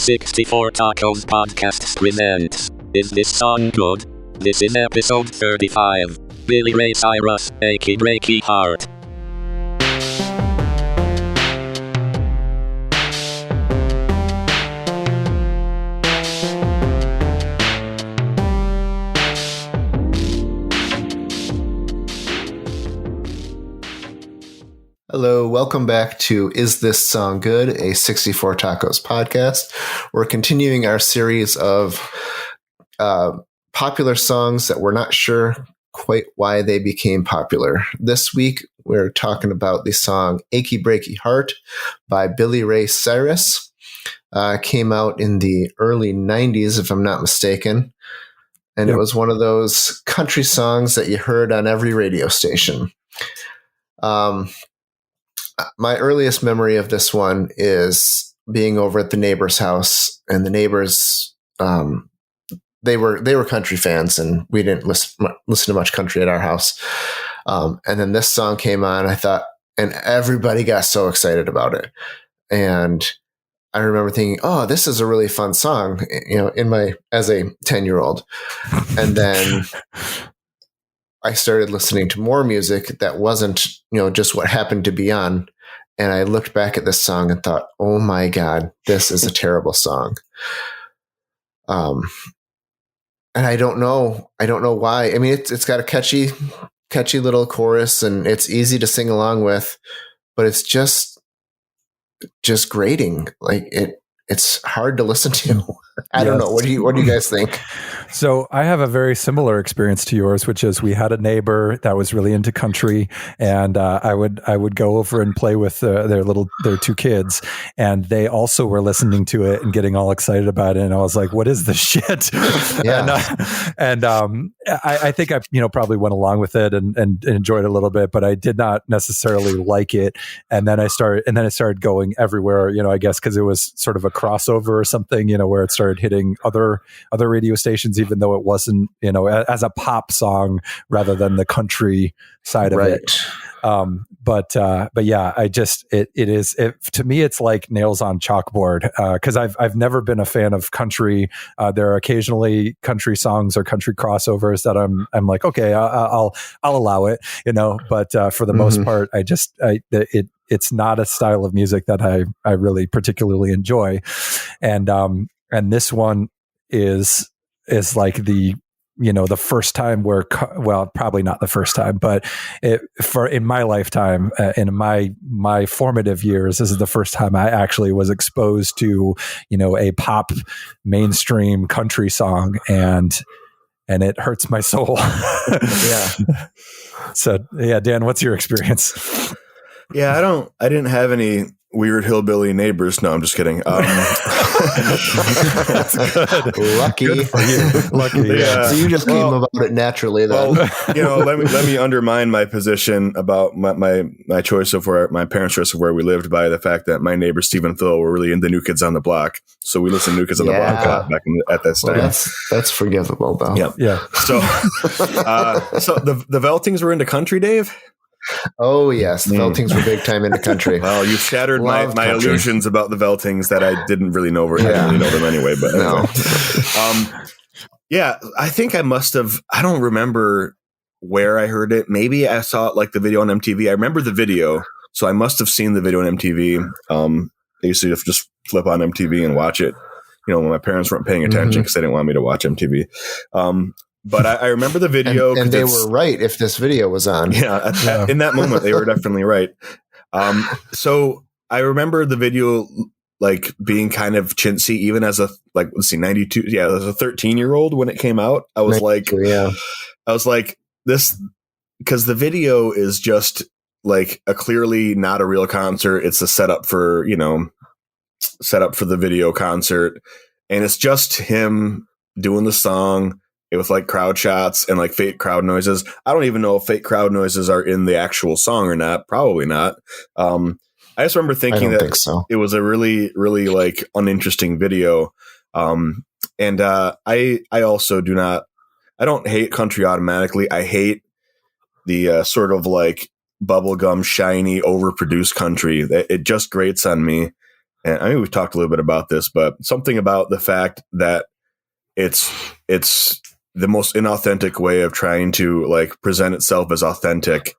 64 Tacos Podcasts presents Is This Song Good? This is episode 35. Billy Ray Cyrus, Achy Breaky Heart. Hello, welcome back to Is This Song Good? A 64 Tacos podcast. We're continuing our series of popular songs that we're not sure quite why they became popular. This week, we're talking about the song Achy Breaky Heart by Billy Ray Cyrus. Came out in the early 90s, if I'm not mistaken. And It was one of those country songs that you heard on every radio station. My earliest memory of this one is being over at the neighbor's house, and the neighbors, they were country fans, and we didn't listen to much country at our house. And then this song came on, I thought, and everybody got so excited about it. And I remember thinking, oh, this is a really fun song, as a 10-year-old. And then I started listening to more music that wasn't, just what happened to be on. And I looked back at this song and thought, oh my God, this is a terrible song. And I don't know why. I mean, it's got a catchy little chorus, and it's easy to sing along with, but it's just grating. Like it's hard to listen to. I don't know. What do you guys think? So I have a very similar experience to yours, which is we had a neighbor that was really into country, and I would go over and play with their two kids, and they also were listening to it and getting all excited about it. And I was like, "What is this shit?" Yeah. I think I probably went along with it and enjoyed it a little bit, but I did not necessarily like it. And then I started going everywhere. I guess because it was sort of a crossover or something. Where it started hitting other radio stations, even though it wasn't, as a pop song rather than the country side of it. But yeah, to me, it's like nails on chalkboard. Cause I've never been a fan of country. There are occasionally country songs or country crossovers that I'm like, okay, I'll allow it, but, for the most part, it's not a style of music that I really particularly enjoy. And this one is like the first time where, well, probably not the first time, but in my lifetime, in my formative years, this is the first time I actually was exposed to, a pop mainstream country song, and it hurts my soul. Yeah. So yeah, Dan, what's your experience? Yeah, I didn't have any weird hillbilly neighbors. No, I'm just kidding. That's good. Lucky. Good for you. Lucky. Yeah. So you just came about it naturally then. Well, let me undermine my position about my choice of my parents' choice of where we lived by the fact that my neighbor Steve and Phil were really into New Kids on the Block. So we listened to New Kids on the Block a lot back at that time. Well, that's forgivable though. Yeah. Yeah. So the Veltings were into country, Dave? Oh yes, the Veltings were big time into country. Well, you've shattered my illusions about the Veltings that I didn't really know. I didn't really know them anyway. But no. Yeah, I think I must have. I don't remember where I heard it. Maybe I saw it like the video on MTV. I remember the video, so I must have seen the video on MTV. I used to just flip on MTV and watch it. When my parents weren't paying attention because they didn't want me to watch MTV. But I remember the video. And they were right if this video was on. Yeah, in that moment, they were definitely right. So I remember the video like being kind of chintzy, even as a 92. Yeah, as a 13-year-old when it came out. I was like, this, because the video is just like a clearly not a real concert. It's a setup for the video concert, and it's just him doing the song. It was like crowd shots and like fake crowd noises. I don't even know if fake crowd noises are in the actual song or not. Probably not. I just remember thinking it was a really, really like uninteresting video. And I also I don't hate country automatically. I hate the sort of like bubblegum, shiny, overproduced country. It just grates on me. and I mean, we've talked a little bit about this, but something about the fact that it's the most inauthentic way of trying to like present itself as authentic.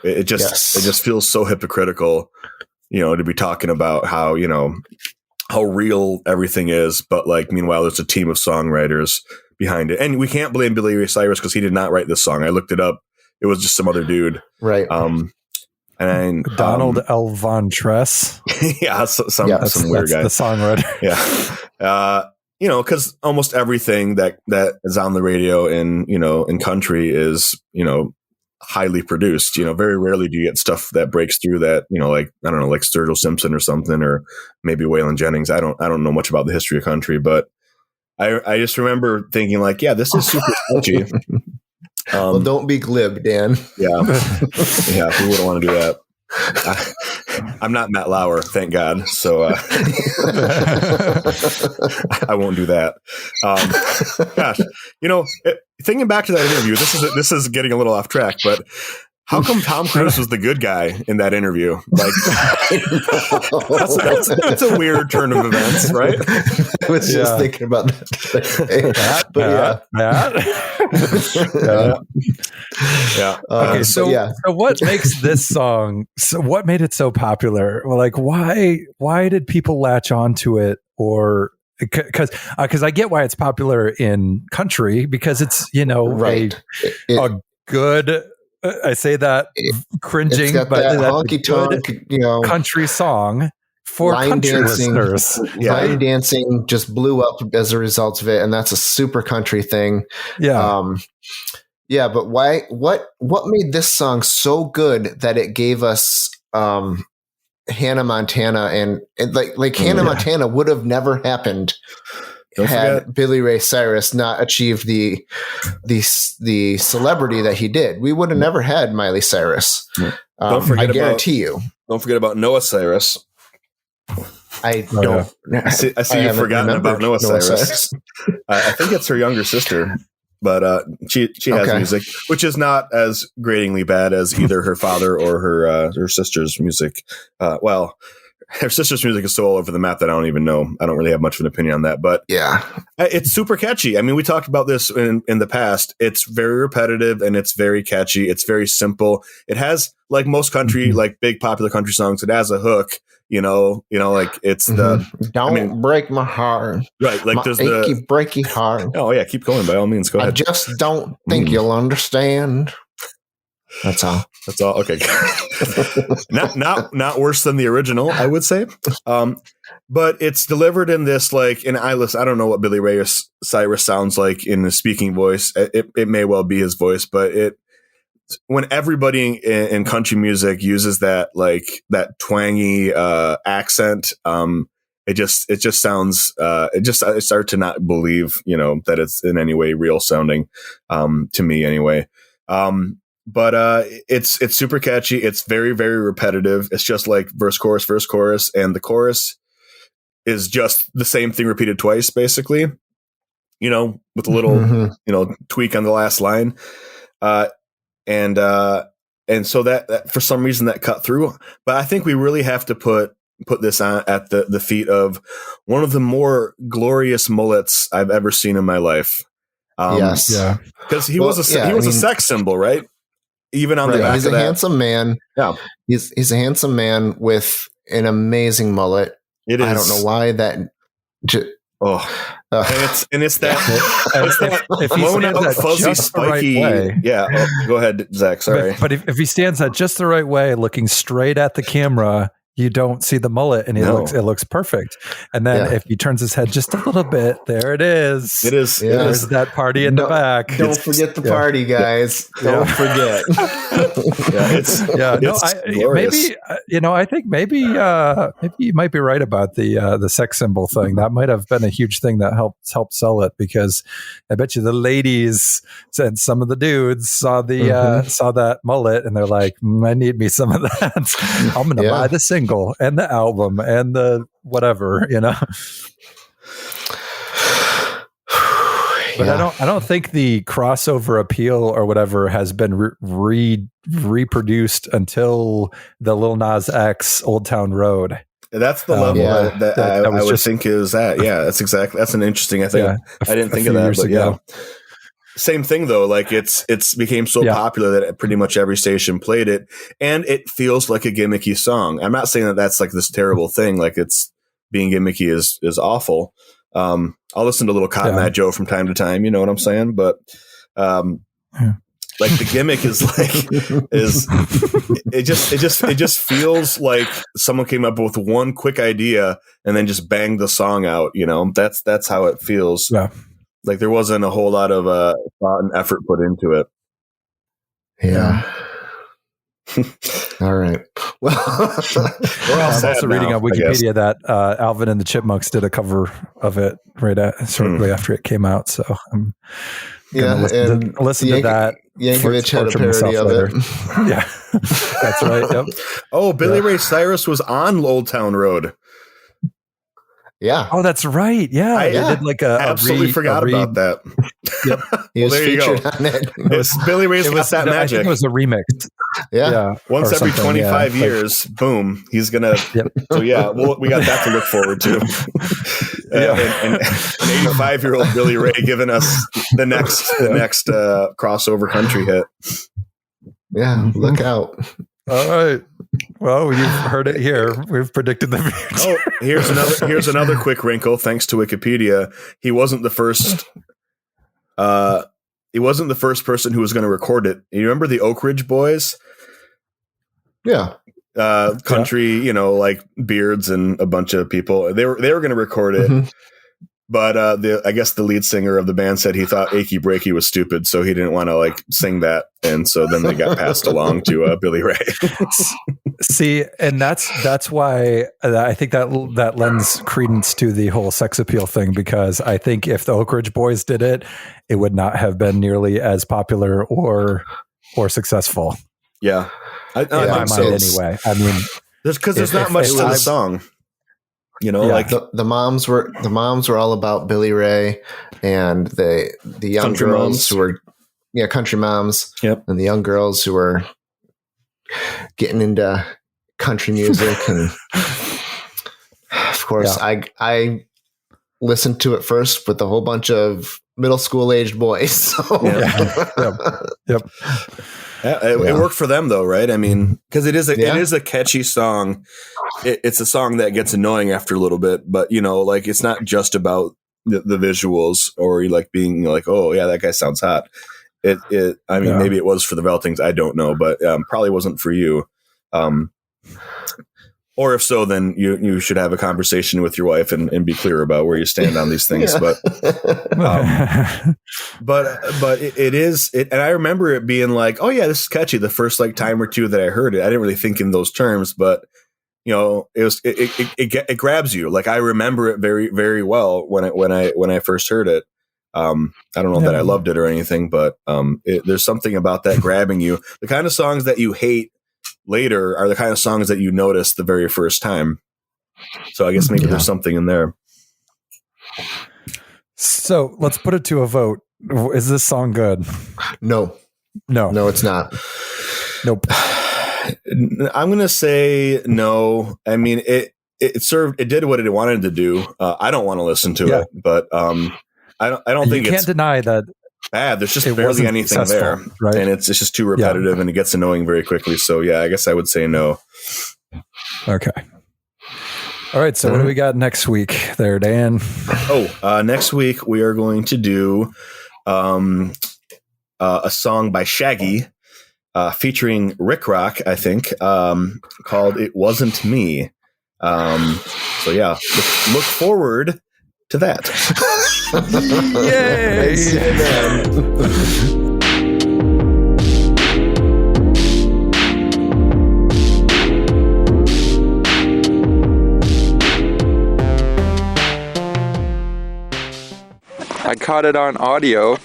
It just feels so hypocritical, to be talking about how real everything is, but like meanwhile there's a team of songwriters behind it, and we can't blame Billy Ray Cyrus because he did not write this song. I looked it up; it was just some other dude, right? And Donald L. Von Tress, some weird guy, the songwriter, because almost everything that is on the radio in country is highly produced. Very rarely do you get stuff that breaks through that, like, I don't know, like Sturgill Simpson or something, or maybe Waylon Jennings. I don't know much about the history of country, but I just remember thinking like, yeah, this is super sketchy. Well, don't be glib, Dan. Yeah. Yeah. We wouldn't want to do that. I'm not Matt Lauer, thank God. So I won't do that. Gosh, thinking back to that interview, this is getting a little off track, but how come Tom Cruise was the good guy in that interview? Like, that's a weird turn of events, right? I was just thinking about that. Okay, so what makes this song? So what made it so popular? Well, like, why did people latch onto it? Or because I get why it's popular in country, because it's right. a good. I say that cringing, but that that's honky tonk, country song for line country dancing. listeners. Line dancing just blew up as a result of it, and that's a super country thing. Yeah, but why? What made this song so good that it gave us Hannah Montana, and like Hannah Montana would have never happened had Billy Ray Cyrus not achieved the celebrity that he did. We would have never had Miley Cyrus. I guarantee you. Don't forget about Noah Cyrus. I don't. I see you've forgotten about Noah Cyrus. I think it's her younger sister, but she has music, which is not as gratingly bad as either her father or her sister's music. Her sister's music is so all over the map that I don't even know. I don't really have much of an opinion on that, but it's super catchy. I mean, we talked about this in the past. It's very repetitive and it's very catchy. It's very simple. It has, like most country, like big popular country songs, it has a hook. Like it's don't break my heart, right? Like my there's achy breaky heart. Oh yeah, keep going by all means. Go ahead. I just don't think you'll understand. That's all. Okay. not worse than the original, I would say. But it's delivered in this and I don't know what Billy Ray Cyrus sounds like in the speaking voice. It may well be his voice, but when everybody in country music uses that twangy accent, it just sounds. I start to not believe that it's in any way real sounding to me anyway. But it's super catchy. It's very, very repetitive. It's just like verse, chorus, and the chorus is just the same thing repeated twice, basically, with a little, tweak on the last line. And so that for some reason that cut through, but I think we really have to put this on at the feet of one of the more glorious mullets I've ever seen in my life. Yes. Yeah. Because he was a sex symbol, right? Even on the back he's of a handsome man. Yeah. He's a handsome man with an amazing mullet. It is. I don't know why that. And it's that if he blown stands out, fuzzy, spiky. Right way, go ahead, Zach. Sorry, but if he stands at just the right way, looking straight at the camera, you don't see the mullet, and it looks perfect. And then if he turns his head just a little bit, there it is. It is. There's that party in the back. Don't forget the party, guys. Don't forget. I think maybe you might be right about the sex symbol thing. That might have been a huge thing that helped sell it, because I bet you the ladies and some of the dudes saw that mullet and they're like, I need me some of that. I'm going to buy the single and the album and the whatever, But I don't think the crossover appeal or whatever has been reproduced until the Lil Nas X Old Town Road. That's the level that I would think is at. Yeah, that's an interesting. I think I didn't think of that, but yeah. Same thing though. Like it's became so popular that pretty much every station played it, and it feels like a gimmicky song. I'm not saying that that's like this terrible thing. Like it's being gimmicky is awful. I'll listen to Little Cotton Eye Joe from time to time. You know what I'm saying? But like the gimmick is it just feels like someone came up with one quick idea and then just banged the song out. You know, that's how it feels. Yeah. Like there wasn't a whole lot of thought and effort put into it. Yeah. All right. Well, I'm also reading on Wikipedia that Alvin and the Chipmunks did a cover of it shortly after it came out. So I'm listen to that. Yankovic had a parody of it. Yeah, that's right. Yep. Oh, Billy Ray Cyrus was on Old Town Road. Yeah. Oh, that's right. Yeah. I did like absolutely forgot about that. Yep. He was featured on it. It's Billy Ray's Got That Magic. I think it was a remix. Yeah. Once every 25 years, boom, he's going to. So, yeah, we got that to look forward to. And an 85-year-old Billy Ray giving us the next crossover country hit. Yeah. Look out. All right. Well, you've heard it here. We've predicted the future. Oh, here's another quick wrinkle. Thanks to Wikipedia, he wasn't the first. He wasn't the first person who was going to record it. You remember the Oak Ridge Boys? Yeah. Country, like Beards and a bunch of people. They were going to record it. Mm-hmm. But I guess the lead singer of the band said he thought Achy Breaky was stupid, so he didn't want to sing that, and so then they got passed along to Billy Ray. See, and that's why I think that lends credence to the whole sex appeal thing, because I think if the Oak Ridge Boys did it, it would not have been nearly as popular or successful. Yeah, in my mind anyway. I mean, there's not much to the song. The moms were all about Billy Ray, and the young country girls moms. who were country moms. Yep. And the young girls who were getting into country music, and of course I listened to it first with a whole bunch of middle school aged boys. So. Yep. It worked for them though, right? I mean, because it is a catchy song. It's a song that gets annoying after a little bit, but it's not just about the visuals or being oh yeah, that guy sounds hot. Maybe it was for the Veltings, I don't know, but probably wasn't for you. Or if so, then you should have a conversation with your wife and be clear about where you stand on these things. But it is, and I remember it being like, oh yeah, this is catchy. The first time or two that I heard it, I didn't really think in those terms, but it grabs you. Like I remember it very, very well when I first heard it. I don't know that I loved it or anything, but there's something about that grabbing you. The kind of songs that you hate later are the kind of songs that you notice the very first time. So I guess maybe there's something in there. So let's put it to a vote. Is this song good? No, it's not. Nope. I'm going to say no. I mean, it did what it wanted to do. I don't want to listen to it, but I don't think you can't deny that. Bad. There's just barely anything there, right? And it's just too repetitive and it gets annoying very quickly. So yeah, I guess I would say no. Okay. All right. So what do we got next week there, Dan? Next week we are going to do a song by Shaggy featuring Rick Rock, I think, called "It Wasn't Me." So yeah, look forward to that. Yay! I caught it on audio.